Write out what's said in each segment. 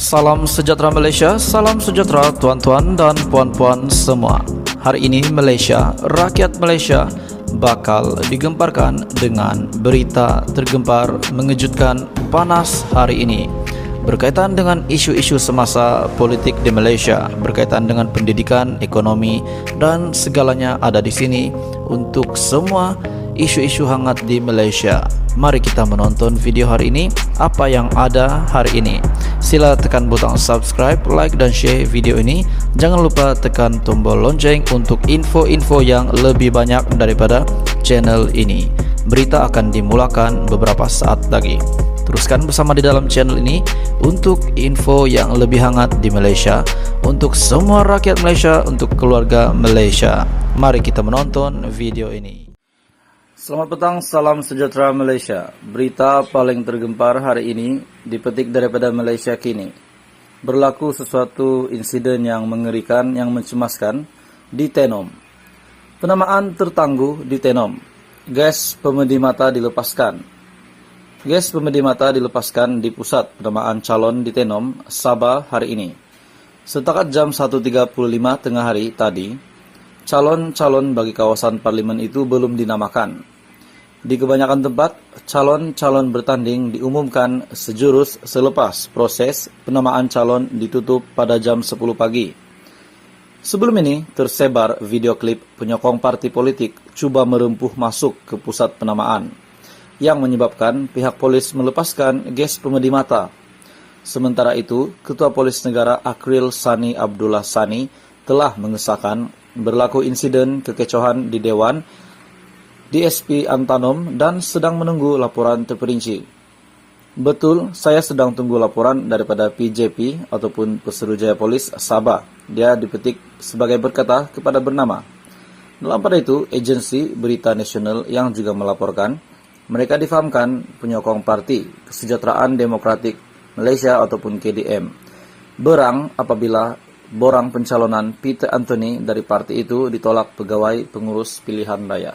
Salam sejahtera Malaysia, salam sejahtera tuan-tuan dan puan-puan semua. Hari ini Malaysia, rakyat Malaysia bakal digemparkan dengan berita tergempar mengejutkan panas hari ini berkaitan dengan isu-isu semasa politik di Malaysia, berkaitan dengan pendidikan, ekonomi dan segalanya ada di sini untuk semua isu-isu hangat di Malaysia. Mari kita menonton video hari ini, apa yang ada hari ini. Sila tekan butang subscribe, like dan share video ini. Jangan lupa tekan tombol lonceng untuk info-info yang lebih banyak daripada channel ini. Berita akan dimulakan beberapa saat lagi. Teruskan bersama di dalam channel ini untuk info yang lebih hangat di Malaysia, untuk semua rakyat Malaysia, untuk keluarga Malaysia. Mari kita menonton video ini. Selamat petang, salam sejahtera Malaysia. Berita paling tergempar hari ini dipetik daripada Malaysia Kini. Berlaku sesuatu insiden yang mengerikan, yang mencemaskan di Tenom. Penamaan tertangguh di Tenom. Gas pemedi mata dilepaskan. Gas pemedi mata dilepaskan di pusat penamaan calon di Tenom, Sabah hari ini. Setakat jam 1.35 tengah hari tadi, calon-calon bagi kawasan parlimen itu belum dinamakan. Di kebanyakan tempat, calon-calon bertanding diumumkan sejurus selepas proses penamaan calon ditutup pada jam 10 pagi. Sebelum ini, tersebar video klip penyokong parti politik cuba merempuh masuk ke pusat penamaan, yang menyebabkan pihak polis melepaskan gas pemedi mata. Sementara itu, Ketua Polis Negara Akril Sani Abdullah Sani telah mengesahkan berlaku insiden kekecohan di Dewan DSP Antanom dan sedang menunggu laporan terperinci. Betul, saya sedang tunggu laporan daripada PJP ataupun Pesuruhjaya Polis Sabah. Dia dipetik sebagai berkata kepada bernama. Dalam pada itu, agensi Berita Nasional yang juga melaporkan, mereka difahamkan penyokong Parti Kesejahteraan Demokratik Malaysia ataupun KDM. Berang apabila borang pencalonan Peter Anthony dari parti itu ditolak pegawai pengurus pilihan raya.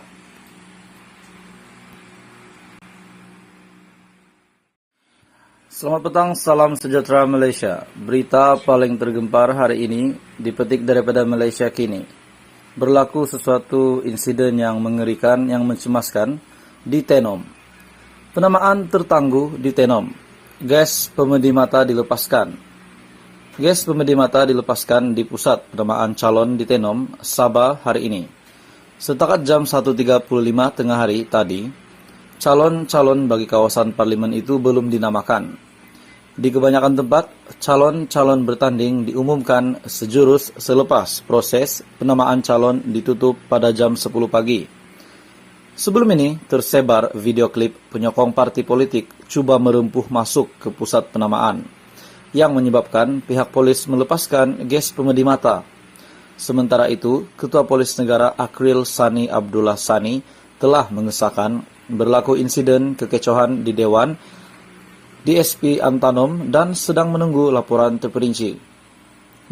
Selamat petang, salam sejahtera Malaysia. Berita paling tergempar hari ini dipetik daripada Malaysia Kini. Berlaku sesuatu insiden yang mengerikan, yang mencemaskan di Tenom. Penamaan tertangguh di Tenom. Gas pemedi mata dilepaskan. Gas pemedi mata dilepaskan di pusat penamaan calon di Tenom, Sabah hari ini. Setakat jam 1.35 tengah hari tadi, calon-calon bagi kawasan parlimen itu belum dinamakan. Di kebanyakan tempat, calon-calon bertanding diumumkan sejurus selepas proses penamaan calon ditutup pada jam 10 pagi. Sebelum ini, tersebar video klip penyokong parti politik cuba merempuh masuk ke pusat penamaan, yang menyebabkan pihak polis melepaskan gas pemedi mata. Sementara itu, Ketua Polis Negara Akril Sani Abdullah Sani telah mengesahkan berlaku insiden kekecohan di Dewan DSP Antanom dan sedang menunggu laporan terperinci.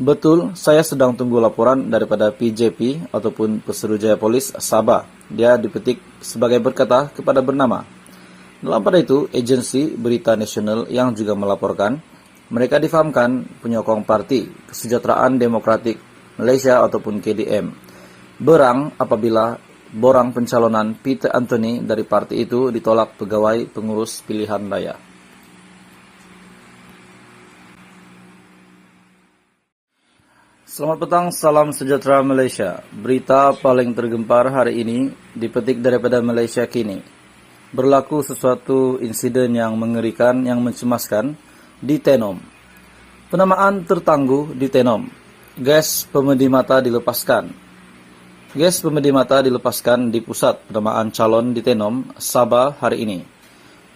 Betul, saya sedang tunggu laporan daripada PJP ataupun Pesuruhjaya Polis Sabah. Dia dipetik sebagai berkata kepada bernama. Dalam pada itu, agensi Berita Nasional yang juga melaporkan, mereka difahamkan penyokong Parti Kesejahteraan Demokratik Malaysia ataupun KDM. Berang apabila borang pencalonan Peter Anthony dari parti itu ditolak pegawai pengurus pilihan raya. Selamat petang, salam sejahtera Malaysia. Berita paling tergempar hari ini dipetik daripada Malaysia Kini. Berlaku sesuatu insiden yang mengerikan, yang mencemaskan di Tenom. Penamaan tertangguh di Tenom. Gas pemedi mata dilepaskan. Gas pemedi mata dilepaskan di pusat penamaan calon di Tenom, Sabah hari ini.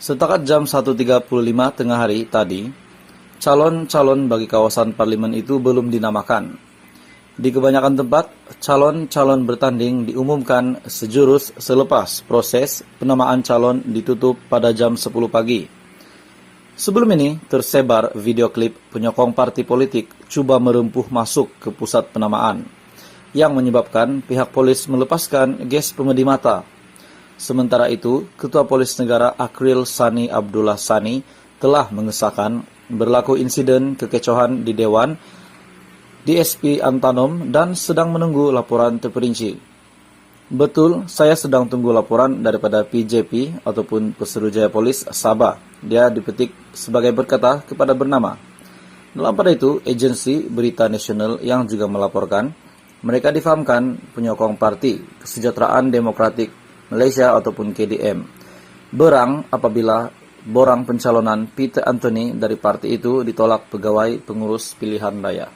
Setakat jam 1.35 tengah hari tadi, calon-calon bagi kawasan parlimen itu belum dinamakan. Di kebanyakan tempat, calon-calon bertanding diumumkan sejurus selepas proses penamaan calon ditutup pada jam 10 pagi. Sebelum ini, tersebar video klip penyokong parti politik cuba merempuh masuk ke pusat penamaan, yang menyebabkan pihak polis melepaskan gas pemedi mata. Sementara itu, Ketua Polis Negara Akril Sani Abdullah Sani telah mengesahkan berlaku insiden kekecohan di Dewan DSP Antanom dan sedang menunggu laporan terperinci. Betul, saya sedang tunggu laporan daripada PJP ataupun Pesuruhjaya Polis Sabah. Dia dipetik sebagai berkata kepada bernama. Dalam pada itu, agensi Berita Nasional yang juga melaporkan, mereka difahamkan penyokong Parti Kesejahteraan Demokratik Malaysia ataupun KDM. Berang apabila borang pencalonan Peter Anthony dari parti itu ditolak pegawai pengurus pilihan raya.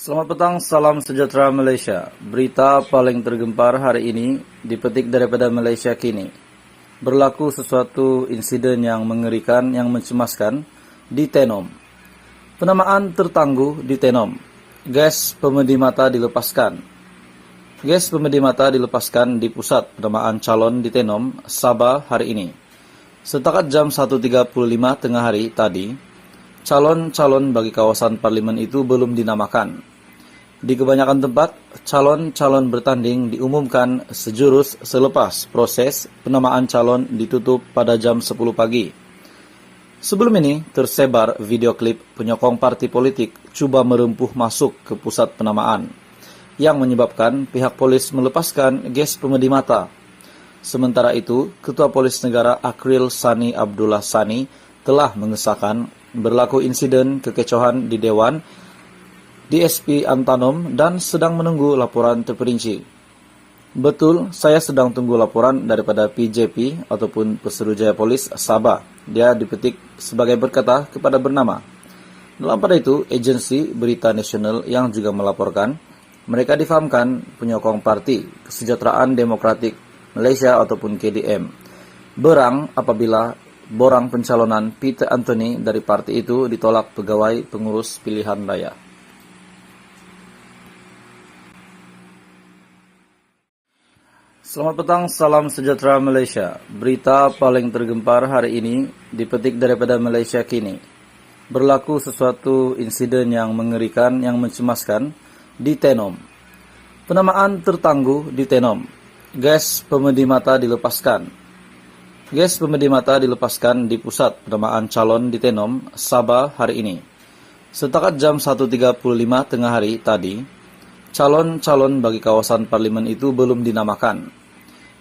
Selamat petang, salam sejahtera Malaysia. Berita paling tergempar hari ini dipetik daripada Malaysia Kini. Berlaku sesuatu insiden yang mengerikan, yang mencemaskan di Tenom. Penamaan tertangguh di Tenom. Gas pemedi mata dilepaskan. Gas pemedi mata dilepaskan di pusat penamaan calon di Tenom, Sabah hari ini. Setakat jam 1.35 tengah hari tadi, calon-calon bagi kawasan parlimen itu belum dinamakan. Di kebanyakan tempat, calon-calon bertanding diumumkan sejurus selepas proses penamaan calon ditutup pada jam 10 pagi. Sebelum ini, tersebar video klip penyokong parti politik cuba merempuh masuk ke pusat penamaan, yang menyebabkan pihak polis melepaskan gas pemedi mata. Sementara itu, Ketua Polis Negara Akril Sani Abdullah Sani telah mengesahkan berlaku insiden kekecohan di Dewan DSP Antanom dan sedang menunggu laporan terperinci. Betul, saya sedang tunggu laporan daripada PJP ataupun Pesuruhjaya Polis Sabah. Dia dipetik sebagai berkata kepada bernama. Dalam pada itu, agensi Berita Nasional yang juga melaporkan, mereka difahamkan penyokong Parti Kesejahteraan Demokratik Malaysia ataupun KDM. Berang apabila borang pencalonan Peter Anthony dari parti itu ditolak pegawai pengurus pilihan raya. Selamat petang, salam sejahtera Malaysia. Berita paling tergempar hari ini dipetik daripada Malaysia Kini. Berlaku sesuatu insiden yang mengerikan, yang mencemaskan di Tenom. Penamaan tertangguh di Tenom. Gas pemedi mata dilepaskan. Gas pemedi mata dilepaskan di pusat penamaan calon di Tenom, Sabah hari ini. Setakat jam 1.35 tengah hari tadi, calon-calon bagi kawasan parlimen itu belum dinamakan.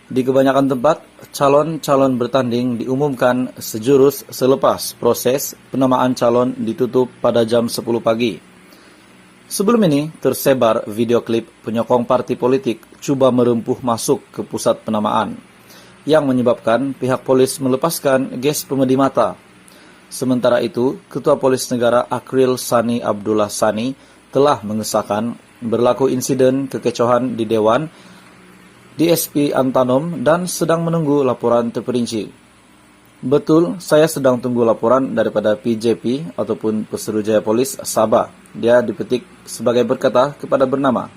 Di kebanyakan tempat, calon-calon bertanding diumumkan sejurus selepas proses penamaan calon ditutup pada jam 10 pagi. Sebelum ini, tersebar video klip penyokong parti politik cuba merempuh masuk ke pusat penamaan, yang menyebabkan pihak polis melepaskan gas pemedi mata. Sementara itu, Ketua Polis Negara Akril Sani Abdullah Sani telah mengesahkan berlaku insiden kekecohan di Dewan DSP Antanom dan sedang menunggu laporan terperinci. Betul, saya sedang tunggu laporan daripada PJP ataupun Pesuruhjaya Polis Sabah. Dia dipetik sebagai berkata kepada bernama.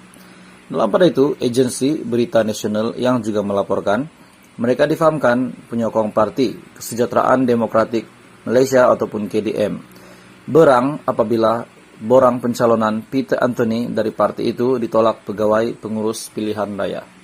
Dalam pada itu, agensi Berita Nasional yang juga melaporkan, mereka difahamkan penyokong Parti Kesejahteraan Demokratik Malaysia ataupun KDM. Berang apabila borang pencalonan Peter Anthony dari parti itu ditolak pegawai pengurus pilihan raya.